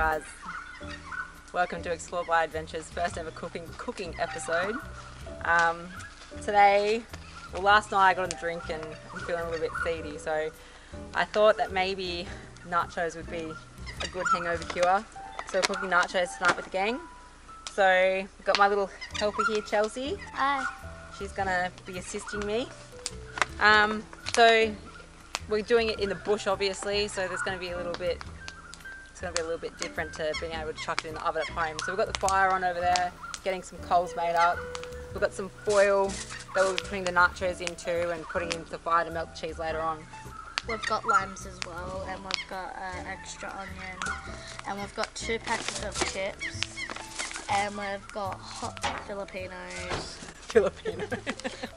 Guys, welcome to Explore by Adventure's first ever cooking episode. Last night I got a drink and I'm feeling a little bit seedy, so I thought that maybe nachos would be a good hangover cure. So we're cooking nachos tonight with the gang. So I've got my little helper here, Chelsea. Hi. She's gonna be assisting me. So we're doing it in the bush, obviously, so there's going to be a little bit different to being able to chuck it in the oven at home. So we've got the fire on over there, getting some coals made up. We've got some foil that we'll be putting the nachos into and putting into the fire to melt the cheese later on. We've got limes as well, and we've got extra onion, and we've got 2 packets of chips, and we've got hot Filipinos.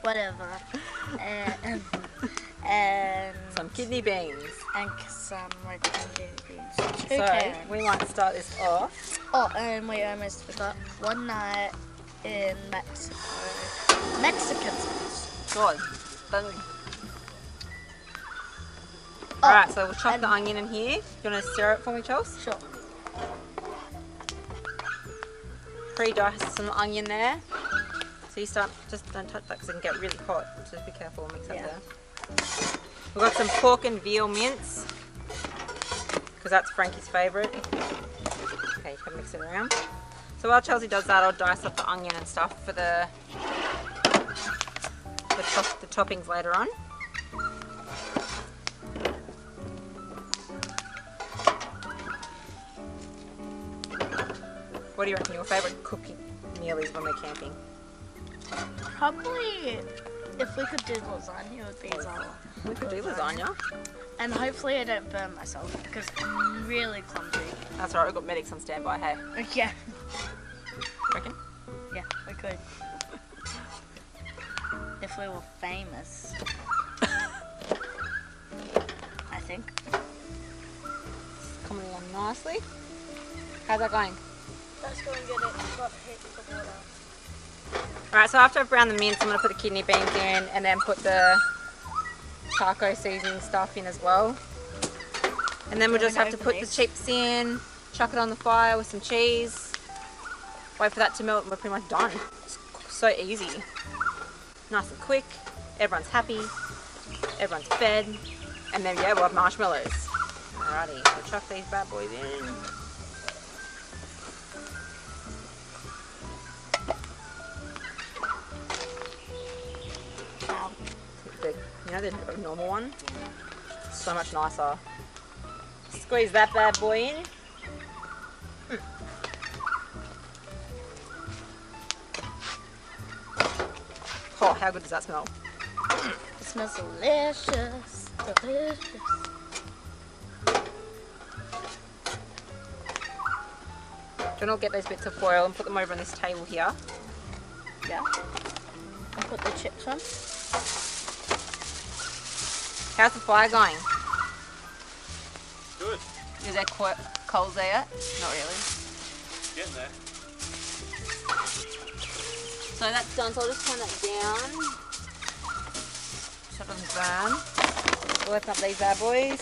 Whatever. And some kidney beans. And some red kidney beans. 2 So cans. we might start this off. Oh, and we almost forgot, one night in Mexico. Mexican sauce. God. Alright, so we'll chop the onion in here. Do you want to stir it for me, Chels? Sure. Pre-dice some onion there. So you just don't touch that because it can get really hot. So just be careful and mix up there. We've got some pork and veal mince because that's Frankie's favourite. Okay, you can mix it around. So while Chelsea does that, I'll dice up the onion and stuff for the toppings later on. What do you reckon your favourite cooking meal is when we're camping? Probably, if we could do lasagna, it would be Zala. We could do lasagna. And hopefully I don't burn myself, because I'm really clumsy. That's alright, we've got medics on standby, hey? Yeah. Reckon? Yeah, we could. If we were famous. I think. Coming along nicely. How's that going? Let's go and get it. I've got heaps of water. Alright, so after I've browned the mince, I'm going to put the kidney beans in and then put the taco seasoning stuff in as well. And then we'll just have to put the chips in, chuck it on the fire with some cheese, wait for that to melt, and we're pretty much done. It's so easy. Nice and quick, everyone's happy, everyone's fed, and then yeah, we'll have marshmallows. Alrighty, we'll chuck these bad boys in. You know the normal one? So much nicer. Squeeze that bad boy in. Oh, how good does that smell? It smells delicious. Delicious. Do you want to get those bits of foil and put them over on this table here? Yeah. And put the chips on. How's the fire going? Good. Is there coals there yet? Not really. Getting there. So that's done, so I'll just turn that down. So it doesn't burn. We'll open up these bad boys.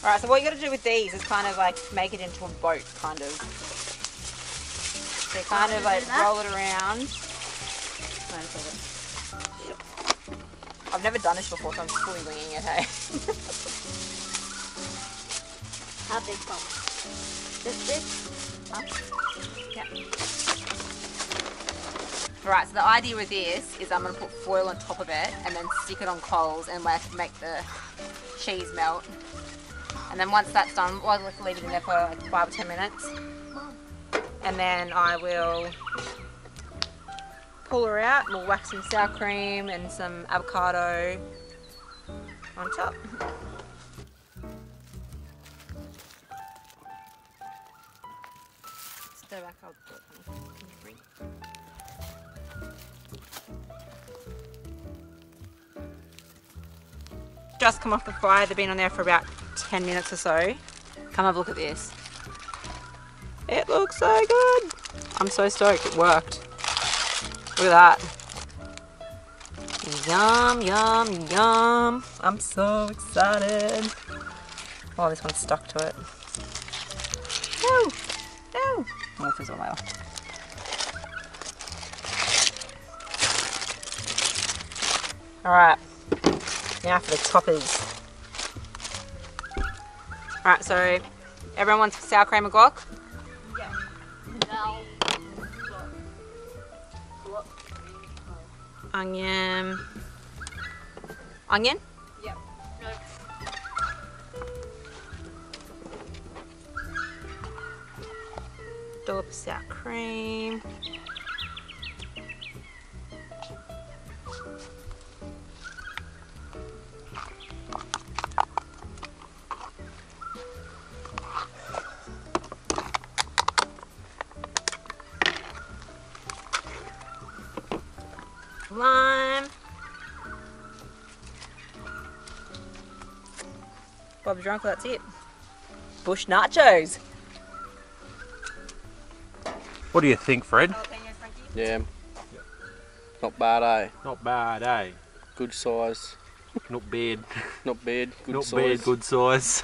Alright, so what you got to do with these is kind of like make it into a boat, kind of. So you kind of like roll it around. I've never done this before, so I'm fully winging it, hey? How big one? This big? Huh? Yeah. Alright, so the idea with this is I'm going to put foil on top of it and then stick it on coals and make the cheese melt. And then once that's done, I'll leave it in there for like 5 or 10 minutes. And then I will pull her out and we'll whack some sour cream and some avocado on top. Stir back up. Just come off the fire, they've been on there for about 10 minutes or so. Come have a look at this. It looks so good. I'm so stoked, it worked. Look at that. Yum, yum, yum. I'm so excited. Oh, this one's stuck to it. No! No! We'll fizzle later. Alright, now for the toppers. Alright, so everyone wants sour cream and guac? Yeah. Onion. Onion? Yep. No. Dollop of sour cream. Lime. Bob's drunk, that's it. Bush nachos. What do you think, Fred? Yeah. Not bad, eh? Not bad, eh? Good size. Not bad. Not bad. Good Not size. bad, good size.